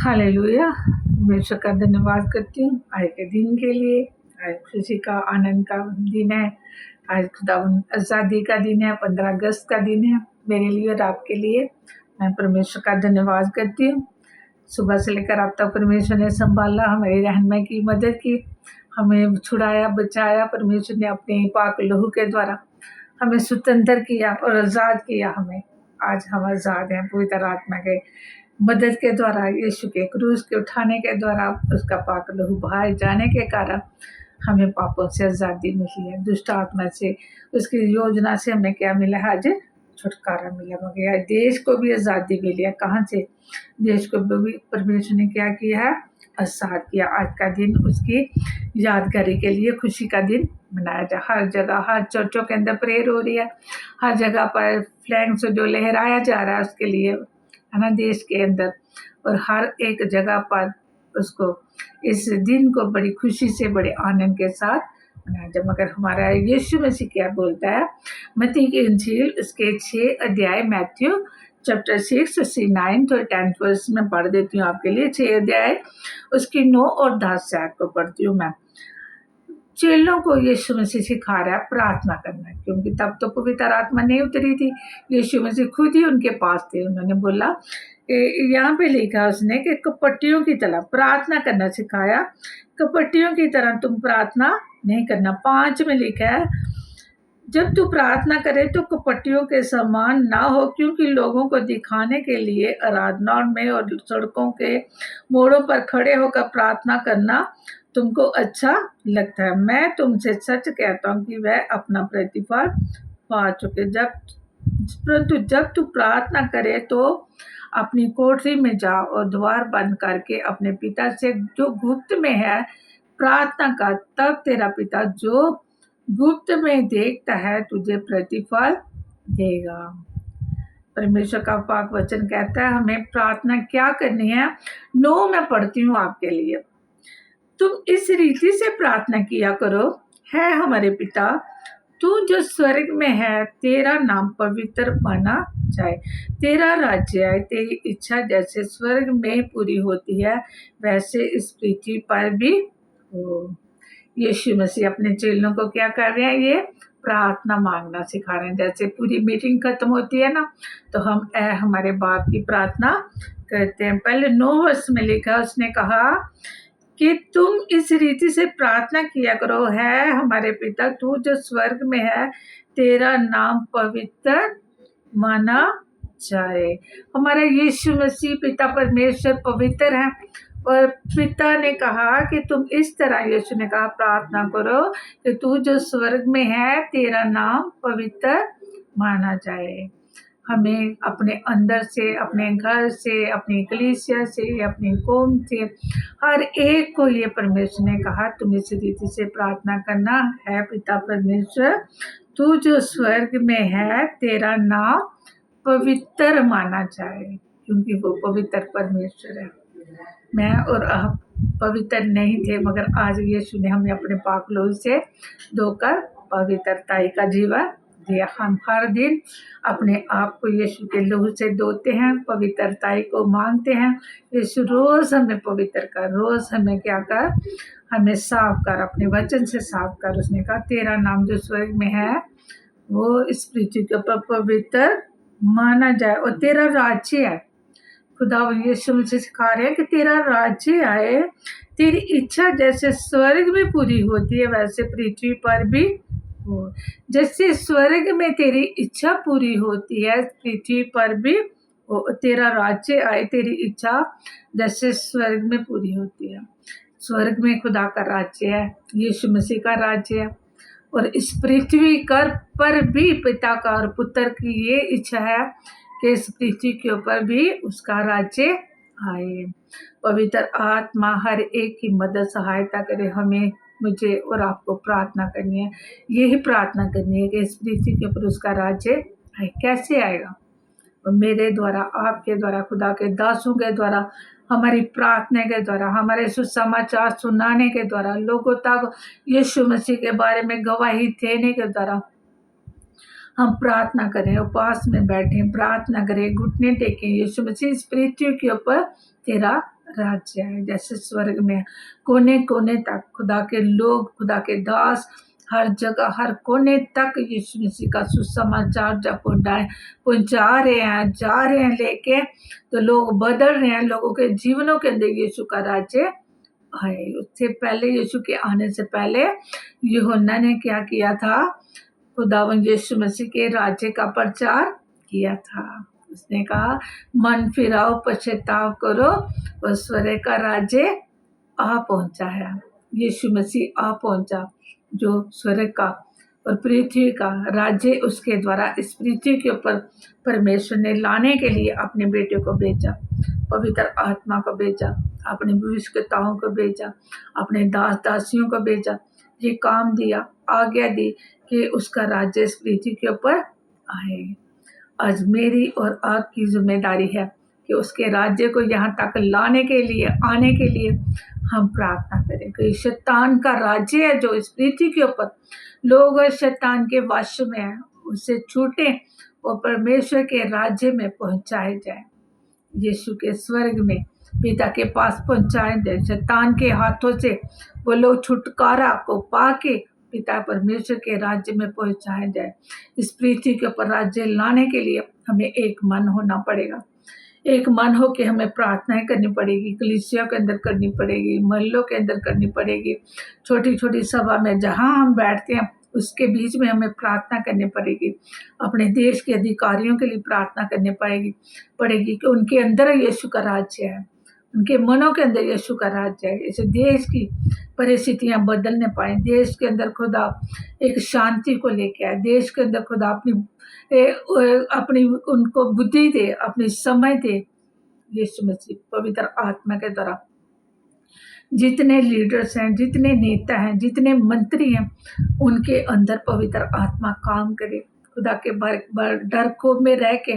Hallelujah. हमेशा का धन्यवाद करती हूँ आज के दिन के लिए। आज खुशी का आनंद का दिन है। आज खुदावंद आज़ादी का दिन है, 15 अगस्त का दिन है मेरे लिए और आपके लिए। मैं परमेश्वर का धन्यवाद करती हूँ। सुबह से लेकर अब तक परमेश्वर ने संभाला, हमारी रहनुमाई की मदद की, हमें छुड़ाया, बचाया। परमेश्वर ने अपने पाक लहू के द्वारा हमें स्वतंत्र किया और आज़ाद किया। हमें आज हम आज़ाद हैं पवित्र आत्मा के मदद के द्वारा, यीशु के क्रूस के उठाने के द्वारा, उसका पाक लहू बहाए जाने के कारण हमें पापों से आज़ादी मिली है। दुष्ट आत्मा से, उसकी योजना से हमें क्या मिला है? आज छुटकारा मिला। मगर देश को भी आज़ादी मिली है। कहाँ से? देश को भी परमेश्वर ने क्या किया है? आज़ाद किया। आज का दिन उसकी यादगारी के लिए खुशी का दिन मनाया जा। हर जगह, हर चर्चों के अंदर प्रेयर हो रही है, हर जगह पर फ्लैग्स जो लहराया जा रहा है उसके लिए, है ना, देश के अंदर। और हर एक जगह पर उसको, इस दिन को बड़ी खुशी से, बड़े आनंद के साथ मनाया जाए। मगर हमारा यीशु मसीह क्या बोलता है? मत्ती की इंजील उसके 6 अध्याय, मैथ्यू चैप्टर 6:9 to 10 वर्स में पढ़ देती हूँ आपके लिए। 6 अध्याय उसकी 9 और 10 आयत को पढ़ती हूँ मैं। चेलों को यीशु मसीह सिखा रहा है प्रार्थना करना, क्योंकि तब तो पवित्र आत्मा नहीं उतरी थी। यीशु मसीह खुद ही उनके पास थे। उन्होंने बोला कि यहाँ पे लिखा उसने कि कपटियों की तरह प्रार्थना करना सिखाया। कपटियों की तरह तुम प्रार्थना नहीं करना। 5 में लिखा है, जब तू प्रार्थना करे तो कपटियों के समान ना हो, क्योंकि लोगों को दिखाने के लिए आराधनाओं में और सड़कों के मोड़ों पर खड़े होकर प्रार्थना करना तुमको अच्छा लगता है। मैं तुमसे सच कहता हूँ कि वह अपना प्रतिफल पा चुके। परंतु जब तू प्रार्थना करे तो अपनी कोठरी में जा और द्वार बंद करके अपने पिता से जो गुप्त में है प्रार्थना कर। तब तेरा पिता जो गुप्त में देखता है तुझे प्रतिफल देगा। परमेश्वर का पाक वचन कहता है हमें प्रार्थना क्या करनी है। 9 मैं पढ़ती हूँ आपके लिए। तुम इस रीति से प्रार्थना किया करो, है हमारे पिता तू जो स्वर्ग में है, तेरा नाम पवित्र माना जाए, तेरा राज्य आए, तेरी इच्छा जैसे स्वर्ग में पूरी होती है वैसे इस पृथ्वी पर भी हो। यीशु मसीह अपने चेलों को क्या कर रहे हैं? ये प्रार्थना मांगना सिखा रहे हैं। जैसे पूरी मीटिंग खत्म होती है ना, तो हम हमारे बाप की प्रार्थना करते हैं। पहले 9 वर्ष में लिखा, उसने कहा कि तुम इस रीति से प्रार्थना किया करो, है हमारे पिता तू जो स्वर्ग में है, तेरा नाम पवित्र माना जाए। हमारा यीशु मसीह पिता परमेश्वर पवित्र है, और पिता ने कहा कि तुम इस तरह, यीशु ने कहा प्रार्थना करो कि तू जो स्वर्ग में है, तेरा नाम पवित्र माना जाए। हमें अपने अंदर से, अपने घर से, अपनी कलीसिया से, अपनी कौम से, हर एक को ये परमेश्वर ने कहा तुम इस रीति से प्रार्थना करना है, पिता परमेश्वर तू जो स्वर्ग में है, तेरा नाम पवित्र माना जाए, क्योंकि वो पवित्र परमेश्वर है। मैं और आप पवित्र नहीं थे, मगर आज यीशु ने हमें अपने पाक लहू से धोकर पवित्रता का जीवन दिया। हम हर दिन अपने आप को यीशु के लहू से धोते हैं, पवित्रता को मांगते हैं। यीशु रोज हमें पवित्र कर, रोज हमें क्या कर, हमें साफ कर, अपने वचन से साफ कर। उसने कहा तेरा नाम जो स्वर्ग में है वो इस पृथ्वी के ऊपर पवित्र माना जाए, और तेरा राज्य है। खुदा यीशु मुझे सिखा रहे हैं कि तेरा राज्य आए, तेरी इच्छा जैसे स्वर्ग में पूरी होती है वैसे पृथ्वी पर भी हो। जैसे स्वर्ग में तेरी इच्छा पूरी होती है पृथ्वी पर भी हो। तेरा राज्य आए, तेरी इच्छा जैसे स्वर्ग में पूरी होती है। स्वर्ग में खुदा का राज्य है, यीशु मसीह का राज्य है, और इस पृथ्वी पर भी पिता का और पुत्र की ये इच्छा है कि इस पृथ्वी के ऊपर भी उसका राज्य आए। पवित्र आत्मा हर एक की मदद सहायता करे। हमें, मुझे और आपको प्रार्थना करनी है, यही प्रार्थना करनी है कि इस पृथ्वी के ऊपर उसका राज्य आए। कैसे आएगा? और मेरे द्वारा, आपके द्वारा, खुदा के दासों के द्वारा, हमारी प्रार्थना के द्वारा, हमारे सुसमाचार सुनाने के द्वारा, लोगों तक यीशु मसीह के बारे में गवाही देने के द्वारा हम प्रार्थना करें, उपवास में बैठें, प्रार्थना करें, घुटने टेकें। यीशु मसीह इस पृथ्वी के ऊपर तेरा राज्य है, जैसे स्वर्ग में कोने कोने तक खुदा के लोग, खुदा के दास हर जगह हर कोने तक यीशु मसीह का सुसमाचार जब पहुंचा रहे हैं, जा रहे हैं लेके, तो लोग बदल रहे हैं, लोगों के जीवनों के अंदर यीशु का राज्य है। उससे पहले, यीशु के आने से पहले यूहन्ना ने क्या किया था? खुदावंद यीशु मसीह के राज्य का प्रचार किया था। उसने कहा, मन फिराओ, पश्चाताप करो, और स्वर्ग का राज्य आ पहुंचा है। यीशु मसीह आ पहुंचा, जो स्वर्ग का और पृथ्वी का राज्य उसके द्वारा इस पृथ्वी के ऊपर परमेश्वर ने लाने के लिए अपने बेटे को भेजा, पवित्र आत्मा को भेजा, अपने भविष्यवक्ताओं को भेजा, अपने दास दासियों को भेजा, ये काम दिया, आज्ञा दी कि उसका राज्य इस पृथ्वी के ऊपर आए। आज मेरी और आपकी जिम्मेदारी है कि उसके राज्य को यहाँ तक लाने के लिए, आने के लिए हम प्रार्थना करें कि शैतान का राज्य है जो इस पृथ्वी के ऊपर, लोग शैतान के वश में हैं, उससे छूटे और परमेश्वर के राज्य में पहुंचाए जाए, यीशु के स्वर्ग में पिता के पास पहुंचाए जाए। शैतान के हाथों से वो लोग छुटकारा को पाके पिता परमेश्वर के राज्य में पहुंचाए जाए। इस पृथ्वी के ऊपर राज्य लाने के लिए हमें एक मन होना पड़ेगा, एक मन हो के हमें प्रार्थनाएं करनी पड़ेगी, कलीसिया के अंदर करनी पड़ेगी, महल्लों के अंदर करनी पड़ेगी, छोटी छोटी सभा में जहां हम बैठते हैं उसके बीच में हमें प्रार्थना करनी पड़ेगी, अपने देश के अधिकारियों के लिए प्रार्थना करनी पड़ेगी कि उनके अंदर यीशु का राज्य है, उनके मनों के अंदर यीशु का राज्य है। इसे देश की परिस्थितियां बदलने पाए, देश के अंदर खुदा एक शांति को लेके आए, देश के अंदर खुदा अपनी उनको बुद्धि दे, अपनी समय दे। यीशु मसीह पवित्र आत्मा के द्वारा जितने लीडर्स हैं, जितने नेता हैं, जितने मंत्री हैं, उनके अंदर पवित्र आत्मा काम करे, खुदा के डर को में रह के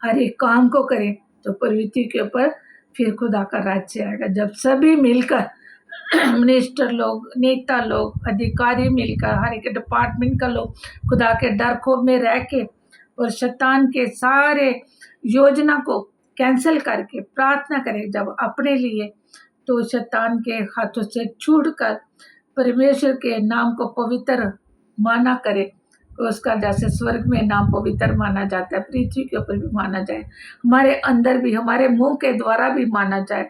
हर एक काम को करें, तो पृथ्वी के ऊपर फिर खुदा का राज्य आएगा। जब सभी मिलकर मिनिस्टर लोग, नेता लोग, अधिकारी मिलकर, हर एक डिपार्टमेंट का लोग खुदा के डर को में रह के और शैतान के सारे योजना को कैंसिल करके प्रार्थना करें जब अपने लिए, तो शैतान के हाथों से छूटकर परमेश्वर के नाम को पवित्र माना करे, तो उसका जैसे स्वर्ग में नाम पवित्र माना जाता है, पृथ्वी के ऊपर भी माना जाए, हमारे अंदर भी, हमारे मुंह के द्वारा भी माना जाए,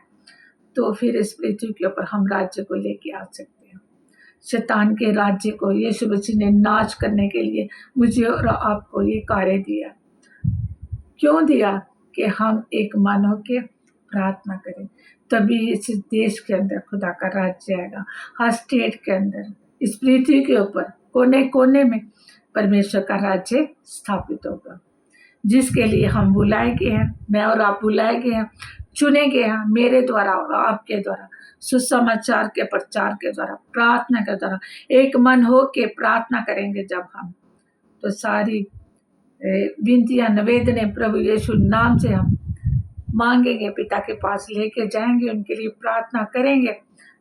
तो फिर इस पृथ्वी के ऊपर हम राज्य को लेके आ सकते हैं। शैतान के राज्य को यीशु मसीह ने नाश करने के लिए मुझे और आपको ये कार्य दिया। क्यों दिया? कि हम एक मन होके प्रार्थना करें, तभी इस देश के अंदर खुदा का राज्य आएगा, हर स्टेट के अंदर, इस पृथ्वी के ऊपर कोने कोने में परमेश्वर का राज्य स्थापित होगा, जिसके लिए हम बुलाए गए हैं, मैं और आप बुलाए गए हैं, चुने गए हैं, मेरे द्वारा और आपके द्वारा, सुसमाचार के प्रचार के द्वारा, प्रार्थना के द्वारा एक मन हो के प्रार्थना करेंगे जब हम, तो सारी विनतियां निवेदने प्रभु यीशु नाम से हम मांगेंगे, पिता के पास लेके जाएंगे, उनके लिए प्रार्थना करेंगे,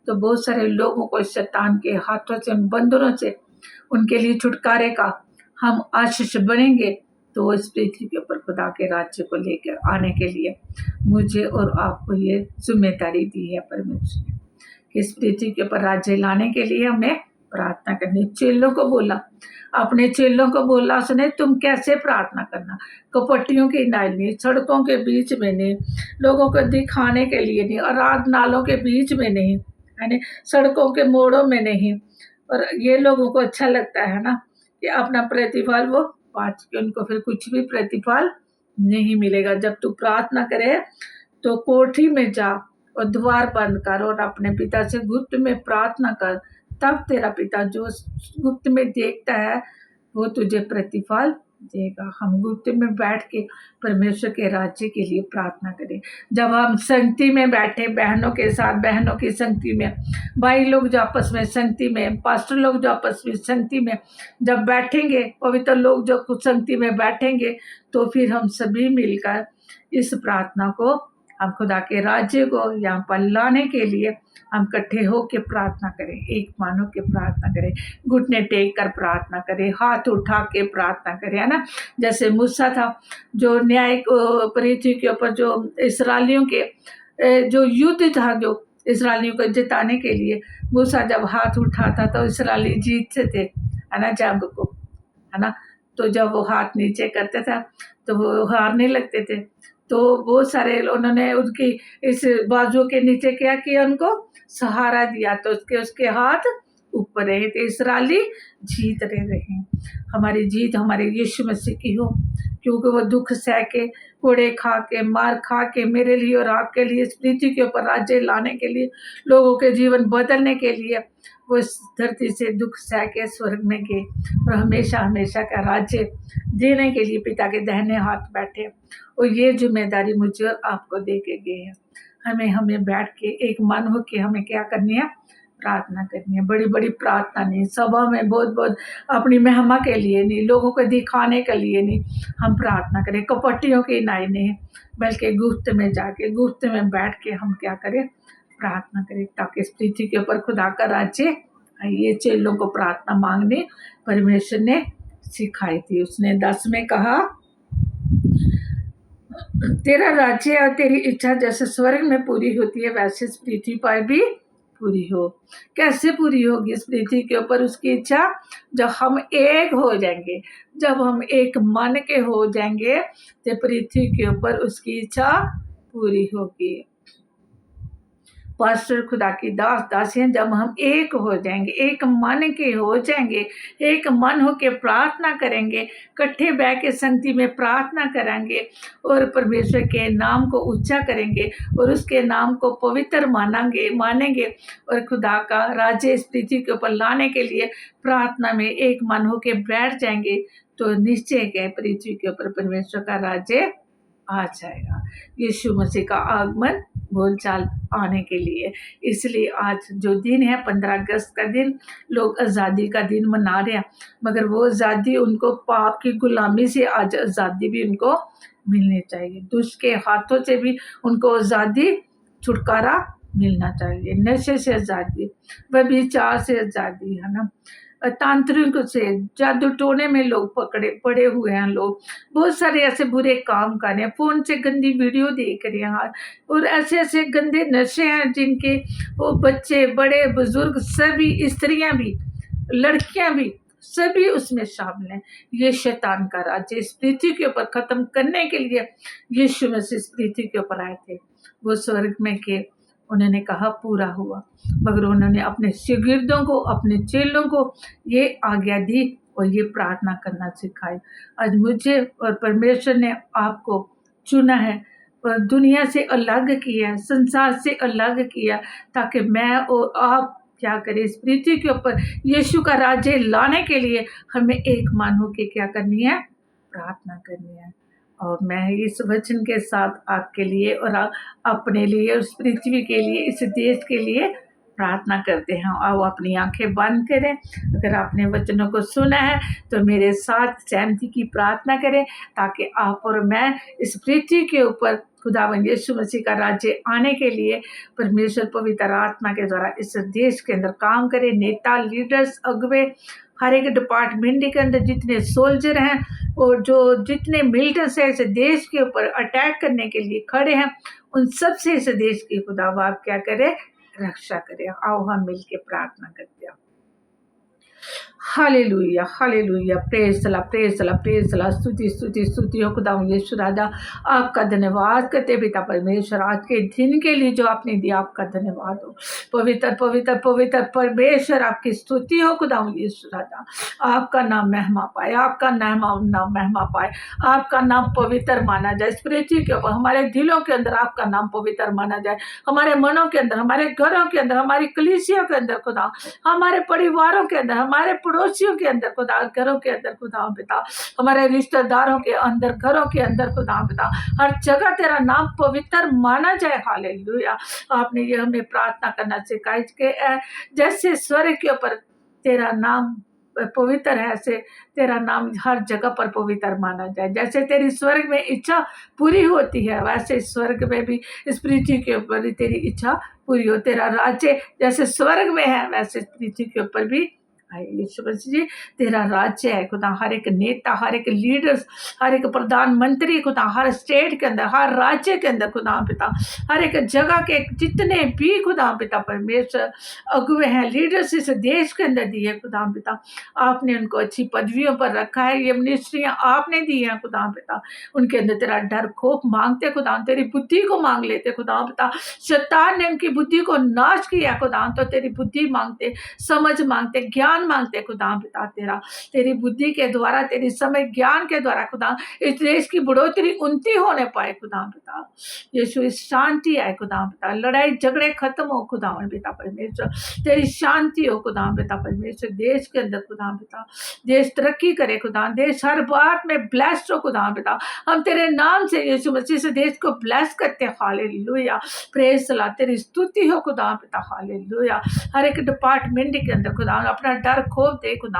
तो बहुत सारे लोगों को शैतान के हाथों से, बंधनों से, उनके लिए छुटकारे का हम आशीष बनेंगे। तो इस पृथ्वी के ऊपर खुदा के राज्य को लेकर आने के लिए मुझे और आपको ये जिम्मेदारी दी है परमेश्वर ने, कि इस पृथ्वी के ऊपर राज्य लाने के लिए हमें प्रार्थना करनी। चेलों को बोला, अपने चेलों को बोला उसने, तुम कैसे प्रार्थना करना, कपटियों की नाल नहीं, सड़कों के बीच में नहीं, लोगों को दिखाने के लिए नहीं, आराधनालयों के बीच में नहीं, यानी सड़कों के मोड़ों में नहीं। और ये लोगों को अच्छा लगता है ना कि अपना प्रतिफल वो पाच के, उनको फिर कुछ भी प्रतिफल नहीं मिलेगा। जब तू प्रार्थना करे तो कोठरी में जा और द्वार बंद कर और अपने पिता से गुप्त में प्रार्थना कर, तब तेरा पिता जो गुप्त में देखता है वो तुझे प्रतिफल देगा। हम गुप्त में बैठ के परमेश्वर के राज्य के लिए प्रार्थना करें। जब हम संगति में बैठे, बहनों के साथ, बहनों की संगति में, भाई लोग जो आपस में संगति में, पास्टर लोग जो आपस में संगति में जब बैठेंगे, पवित्र लोग जो कुछ संगति में बैठेंगे, तो फिर हम सभी मिलकर इस प्रार्थना को, हम खुदा के राज्य को यहाँ पर लाने के लिए हम इकट्ठे होकर प्रार्थना करें, एक मानो के प्रार्थना करें, घुटने टेक कर प्रार्थना करें, हाथ उठा के प्रार्थना करें, है ना। जैसे मूसा था जो न्याय पृथ्वी के ऊपर जो इस्राएलियों के जो युद्ध था, जो इसराइलियों को जिताने के लिए मूसा जब हाथ उठाता तो इसराइली जीतते थे, है ना, जंग को, है ना। तो जब वो हाथ नीचे करते था तो वो हारने लगते थे। तो बहुत सारे उन्होंने उनकी इस बाजू के नीचे क्या किया, उनको सहारा दिया, तो उसके हाथ ऊपर रहे, तो इसराइली जीत रहे। हमारी जीत हमारे यीशु मसीह की हो, क्योंकि वो दुख सह के, कोड़े खा के, मार खा के मेरे लिए और आपके लिए इस पृथ्वी के ऊपर राज्य लाने के लिए, लोगों के जीवन बदलने के लिए वो इस धरती से दुख सह के स्वर्ग में गए और हमेशा हमेशा का राज्य देने के लिए पिता के दाहिने हाथ बैठे। और ये जिम्मेदारी मुझे और आपको दे के गए हैं। हमें बैठ के एक मन हो के हमें क्या करनी है, प्रार्थना करनी है। बड़ी बड़ी प्रार्थना नहीं, सभा में बहुत बहुत अपनी महिमा के लिए नहीं, लोगों को दिखाने के लिए नहीं, हम प्रार्थना करें कपटियों की नहीं, बल्कि गुप्त में जाके, गुप्त में बैठ के हम क्या करें, प्रार्थना करें, ताकि इस पृथ्वी के ऊपर खुदा का राज्य। ये चेलों को प्रार्थना मांगने परमेश्वर ने सिखाई थी। उसने 10 में कहा, तेरा राज्य और तेरी इच्छा जैसे स्वर्ग में पूरी होती है वैसे इस पृथ्वी पर भी पूरी हो। कैसे पूरी होगी इस पृथ्वी के ऊपर उसकी इच्छा? जब हम एक हो जाएंगे, जब हम एक मन के हो जाएंगे तो पृथ्वी के ऊपर उसकी इच्छा पूरी होगी। पास्टर खुदा की दासियां, जब हम एक हो जाएंगे, एक मन के हो जाएंगे, एक मन हो के प्रार्थना करेंगे, इकट्ठे बैठ के संगति में प्रार्थना करेंगे और परमेश्वर के नाम को ऊंचा करेंगे और उसके नाम को पवित्र मानेंगे और खुदा का राज्य इस पृथ्वी के ऊपर लाने के लिए प्रार्थना में एक मन हो के बैठ जाएंगे, तो निश्चय है पृथ्वी के ऊपर परमेश्वर का राज्य आ जाएगा। यीशु मसीह का आगमन बोलचाल आने के लिए। इसलिए आज जो दिन है 15 अगस्त का दिन, लोग आज़ादी का दिन मना रहे हैं, मगर वो आज़ादी उनको पाप की गुलामी से आज आज़ादी भी उनको मिलनी चाहिए। दुष्ट के हाथों से भी उनको आज़ादी, छुटकारा मिलना चाहिए। नशे से आज़ादी, व्यभिचार से आज़ादी, है ना, तांत्रिक से, जादू टोने में लोग पड़े हुए हैं, लोग बहुत सारे ऐसे बुरे काम कर रहे हैं, फ़ोन से गंदी वीडियो देख रहे हैं और ऐसे ऐसे गंदे नशे हैं जिनके वो बच्चे, बड़े बुजुर्ग, सभी स्त्रियां भी, लड़कियां भी, सभी उसमें शामिल हैं। ये शैतान का राज्य इस पृथ्वी के ऊपर खत्म करने के लिए यीशु मसीह इस पृथ्वी के ऊपर आए थे। वो स्वर्ग में के उन्होंने कहा पूरा हुआ, मगर उन्होंने अपने शिगिर्दों को, अपने चेलों को ये आज्ञा दी और ये प्रार्थना करना सिखाई। आज मुझे और परमेश्वर ने आपको चुना है और दुनिया से अलग किया, संसार से अलग किया, ताकि मैं और आप क्या करें, इस पृथ्वी के ऊपर यीशु का राज्य लाने के लिए हमें एक मन होकर क्या करनी है, प्रार्थना करनी है। और मैं इस वचन के साथ आपके लिए और अपने लिए, उस पृथ्वी के लिए, इस देश के लिए प्रार्थना करते हैं। आओ अपनी आंखें बंद करें। अगर आपने वचनों को सुना है तो मेरे साथ सहमति की प्रार्थना करें, ताकि आप और मैं इस पृथ्वी के ऊपर खुदावंद यीशु मसीह का राज्य आने के लिए परमेश्वर पवित्र आत्मा के द्वारा इस देश के अंदर काम करें। नेता, लीडर्स, अगुवे, हर एक डिपार्टमेंट के अंदर जितने सोल्जर हैं और जो जितने मिलिटेंट्स हैं इस देश के ऊपर अटैक करने के लिए खड़े हैं, उन सब से इस देश की खुदा आप क्या करे, रक्षा करे। आओ हम मिलके प्रार्थना करते हैं। हालेलुया, हालेलुया, प्रेज ला, प्रेज ला, प्रेज ला, स्तुति स्तुति स्तुति हो खुदा यीशु राजा। आपका धन्यवाद करते पिता परमेश्वर, आज के दिन के लिए जो आपने दिया, आपका धन्यवाद हो। पवित्र पवित्र पवित्र परमेश्वर, आपकी स्तुति हो खुदा यीशु राजा। आपका नाम महिमा पाए, आपका नाम महिमा पाए, आपका नाम पवित्र माना जाए। इस पृथ्वी के ऊपर हमारे दिलों के अंदर आपका नाम पवित्र माना जाए, हमारे मनों के अंदर, हमारे घरों के अंदर, हमारी कलीसियों के अंदर खुदा, हमारे परिवारों के अंदर, हमारे पड़ोसियों के अंदर खुदा, घरों के अंदर खुदा पिता, हमारे रिश्तेदारों के अंदर, घरों के अंदर खुदा पिता, हर जगह तेरा नाम पवित्र माना जाए। हालेलुया। आपने ये हमें प्रार्थना करना सिखाई कि जैसे स्वर्ग के ऊपर तेरा नाम पवित्र है, ऐसे तेरा नाम हर जगह पर पवित्र माना जाए। जैसे तेरी स्वर्ग में इच्छा पूरी होती है, वैसे स्वर्ग में भी, इस पृथ्वी के ऊपर भी तेरी इच्छा पूरी हो। तेरा राज्य जैसे स्वर्ग में है, वैसे पृथ्वी के ऊपर भी यीशु मसीह जी, तेरा राज्य है खुदा, हर एक नेता, हर एक लीडर्स, हर एक प्रधानमंत्री खुदा, हर स्टेट के अंदर, हर राज्य के अंदर खुदा पिता, हर एक जगह के जितने भी खुदा पिता परमेश्वर अगुए हैं, लीडर्स इस देश के अंदर दिए खुदा पिता, आपने उनको अच्छी पदवियों पर रखा है, ये मिनिस्ट्रियाँ आपने दी हैं खुदा पिता, उनके अंदर तेरा डर खौफ मांगते खुदा, तेरी बुद्धि को मांग लेते खुदा पिता, शैतान ने उनकी बुद्धि को नाश किया खुदा, तो तेरी बुद्धि मांगते, समझ मांगते, ज्ञान मांगते खुदा पिता, तेरी बुद्धि के द्वारा, तेरी समझ ज्ञान के द्वारा खुदा इस देश की बढ़ोतरी उन्नति होने पाए खुदा पिता, यीशु इस शांति आए खुदा पिता, लड़ाई झगड़े खत्म हो खुदा पिता परमेश्वर, तेरी शांति हो खुदा पिता परमेश्वर, देश के अंदर खुदा पिता, देश तरक्की करे खुदा, देश हर बात में ब्लेस्ड हो खुदा पिता, हम तेरे नाम से यीशु मसीह से देश को ब्लेस करते हैं, हालेलुया, प्रेज सला, तेरी स्तुति हो खुदा पिता, हालेलुया, हर एक डिपार्टमेंट के अंदर खुदा अपना डर खोल दे खुदा,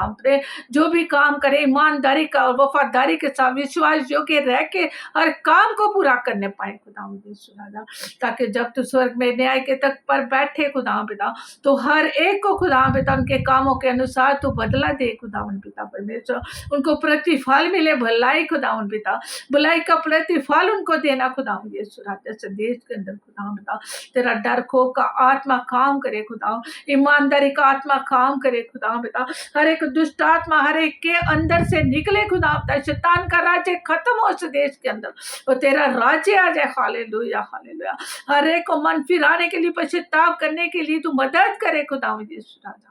जो भी काम करे ईमानदारी का और वफादारी के साथ विश्वास योग्य रह के हर काम को पूरा करने पाए खुदा राजा, ताकि जब तू स्वर्ग में न्याय के तक पर बैठे खुदा पिता, तो हर एक को खुदा पिता उनके कामों के अनुसार तू बदला दे खुदा पिता परमेश्वर, उनको प्रतिफल मिले, भलाई खुदा पिता, भलाई का प्रतिफल उनको देना खुदा यीशु राजा, से देश के अंदर खुदा पिता तेरा डर खौफ का आत्मा काम करे खुदा, ईमानदारी का आत्मा काम करे खुदा पिता, हर एक दुष्ट आत्मा हर एक के अंदर से निकले खुदा पिता, शैतान का राज्य खत्म हो इस देश के अंदर और तेरा राज्य आ जाए, हालेलुया हालेलुया, हर एक को मन फिराने के लिए, पश्चाताप करने के लिए तू मदद करे खुदा यीशु राजा,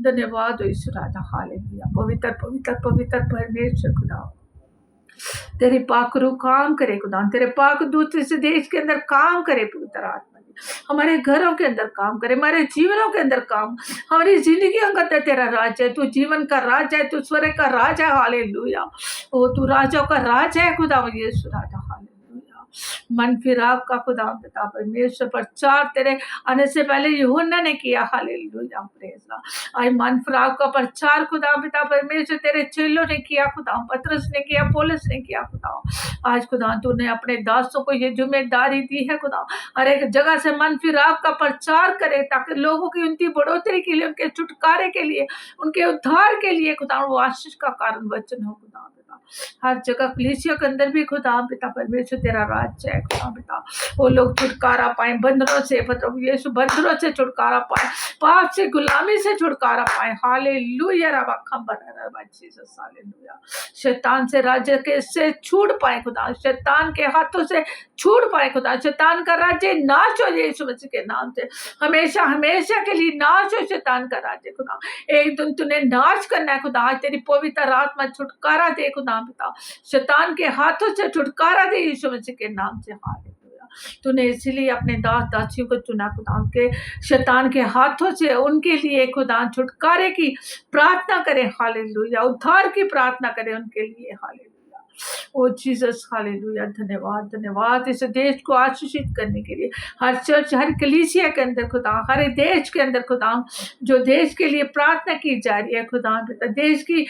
धन्यवाद हो यीशु राजा, हालेलुया, पवित्र पवित्र पवित्र परमेश्वर खुदा, तेरी पाक रूह काम करे खुदा, तेरे पाक दूत इस देश के अंदर काम करे, पवित्र आत्मा हमारे घरों के अंदर काम करे, हमारे जीवनों के अंदर काम, हमारी जिंदगियों का तेरा राज है, तू जीवन का राज है, तू स्वर्ग का राज है, हालेलुया, ओ तू राजों का राज है खुदा यीशु राजा, हालेलुया, मन फिराव का खुदा पिता परमेश्वर प्रचार तेरे आने से पहले यूहन्ना ने किया, हालेलुया, प्रेज आज मन फिराव का प्रचार खुदा पिता परमेश्वर तेरे चेलों ने किया खुदा, पतरस ने किया, पौलुस ने किया खुदा, आज खुदा तूने अपने दासों को ये जिम्मेदारी दी है खुदा, हर एक जगह से मन फिराव का प्रचार करे, ताकि लोगों की उनकी बढ़ोतरी के लिए, उनके छुटकारे के लिए, उनके उद्धार के लिए खुदा वो आशीष का कारण वचन हो खुदा पिता, हर जगह कलीसिया के अंदर भी खुदा पिता परमेश्वर तेरा राज्य है खुदा पिता, वो लोग छुटकारा पाए बंधनों से, मतलब यीशु बंधनों से छुटकारा पाए, पाप से गुलामी से छुटकारा पाए, हालेलुया रबा खबर रबा जीसस, हालेलुया, शैतान से राज्य के से छूट पाए खुदा, शैतान के हाथों से छूट पाए खुदा, शैतान का राज्य नाश हो यीशु मसीह के नाम से, हमेशा हमेशा के लिए नाश हो शैतान का राज्य खुदा, एक दिन तूने नाश करना है खुदा, आज तेरी पवित्र आत्मा छुटकारा दे खुदा पिता, शैतान के हाथों से छुटकारा दे यीशु मसीह के नाम से, हालेलुया, तूने इसीलिए अपने दास दासियों को चुना खुदा, उनके शैतान के हाथों से उनके लिए खुदा छुटकारे की प्रार्थना करें, हालेलुया, उद्धार की प्रार्थना करें उनके लिए, हालेलुया, ओ जीसस, हालेलुया, धन्यवाद धन्यवाद इस देश को आशीषित करने के लिए, हर चर्च हर कलीसिया के अंदर खुदा, हर देश के अंदर खुदा, जो देश के लिए प्रार्थना की जा रही है खुदा पिता, देश की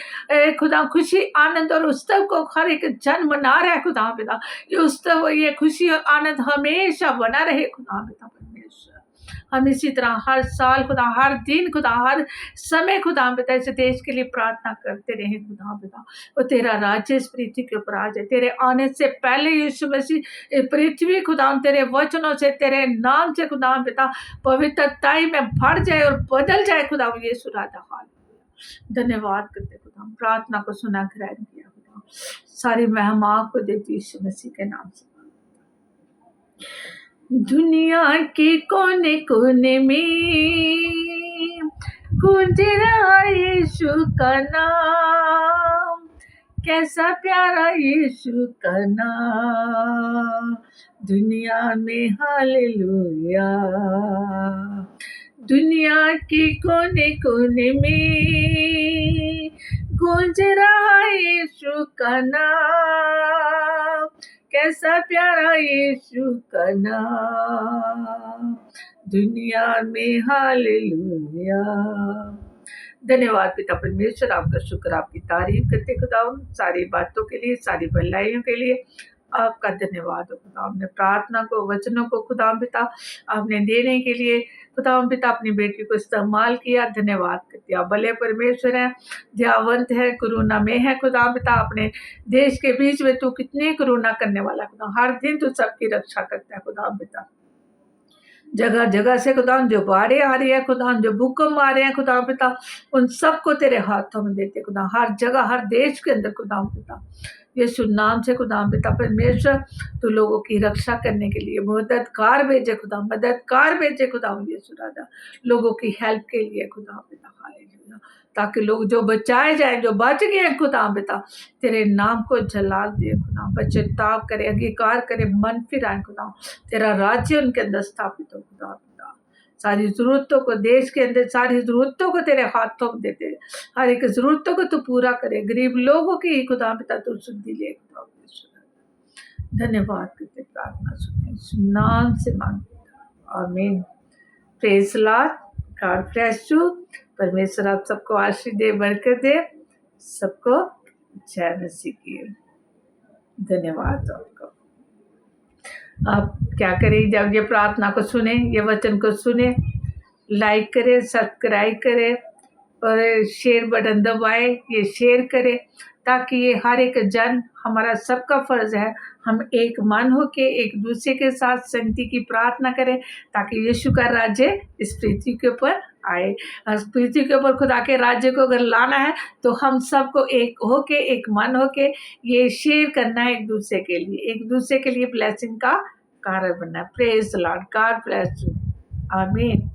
खुदा खुशी आनंद और उत्सव को हर एक जन मना रहा है खुदा पिता, ये उत्सव ये खुशी और आनंद हमेशा बना रहे खुदा पिता परमेश्वर, हम इसी तरह हर साल खुदा, हर दिन खुदा, हर समय खुदा पिता इस देश के लिए प्रार्थना करते रहे खुदा पिता, वो तेरा राज्य इस पृथ्वी के ऊपर आ जाए, तेरे आने से पहले यीशु मसीह पृथ्वी खुदा तेरे वचनों से, तेरे नाम से खुदा पिता पवित्रताई में भर जाए और बदल जाए खुदा यीशु राजा, हालेलुया, धन्यवाद करते खुदा, प्रार्थना को सुना ग्रहण किया खुदा, सारी महिमा को देती यीशु मसीह के नाम से। दुनिया के कोने कोने में गूंज रहा यीशु का नाम, कैसा प्यारा यीशु का नाम, दुनिया में हालेलुया, दुनिया के कोने कोने में गूंज रहा यीशु का नाम, कैसा प्यारा यीशु का नाम, दुनिया में हालेलुया। धन्यवाद पिता परमेश्वर, आपका शुक्र, आपकी तारीफ करते खुदा, सारी बातों के लिए, सारी भलाइयों के लिए, आपका धन्यवाद हो खुदा। हमने प्रार्थना को, वचनों को खुदा पिता आपने देने के लिए खुदा पिता अपनी बेटी को इस्तेमाल किया, धन्यवाद करते हैं। आप भले परमेश्वर हैं, दयावंत है, करुणा में है खुदा पिता। अपने देश के बीच में तू कितनी करुणा करने वाला खुदा, हर दिन तू सबकी रक्षा करता है खुदा पिता। जगह जगह से खुदा जो बाढ़ें आ रही है खुदा, जो भूकंप आ रहे हैं खुदा पिता, उन सबको तेरे हाथों में देते खुदा। हर जगह, हर देश के अंदर खुदा पिता, यीशु नाम से खुदा पिता परमेश्वर तू लोगों की रक्षा करने के लिए मददगार भेजे खुदा, मददगार भेजे खुदा यीशु राजा, लोगों की हेल्प के लिए खुदा पिता। हालेलुया। ताकि लोग जो बचाए जाए, जो बच गए हैं खुदा पिता, तेरे नाम को जलाल दे खुदा, पश्चाताप करे, अंगीकार करे, मन फिराए खुदा, तेरा राज्य उनके अंदर स्थापित हो खुदा पिता। सारी ज़रूरतों को, देश के अंदर सारी ज़रूरतों को तेरे हाथों में देते, हर एक ज़रूरतों को तू पूरा करे, गरीब लोगों की खुदा पिता तू सुधि ले खुदा। धन्यवाद करते, प्रार्थना सुने, नाम से मांगते, आमीन। Praise Lord, God bless you. परमेश्वर आप सबको आशीष दे, बरकत दे, सबको जय मसीह की। धन्यवाद आपका। आप क्या करें, जब ये प्रार्थना को सुने, ये वचन को सुने, लाइक करें, सब्सक्राइब करें और शेयर बटन दबाए, ये शेयर करें ताकि ये हर एक जन, हमारा सबका फर्ज है, हम एक मन होके एक दूसरे के साथ संगति की प्रार्थना करें ताकि यीशु का राज्य इस पृथ्वी के ऊपर आए। इस पृथ्वी के ऊपर खुदा के राज्य को अगर लाना है तो हम सबको एक होके, एक मन होके ये शेयर करना है एक दूसरे के लिए ब्लेसिंग का कारण बनना है। Praise the Lord, God bless you, आमीन।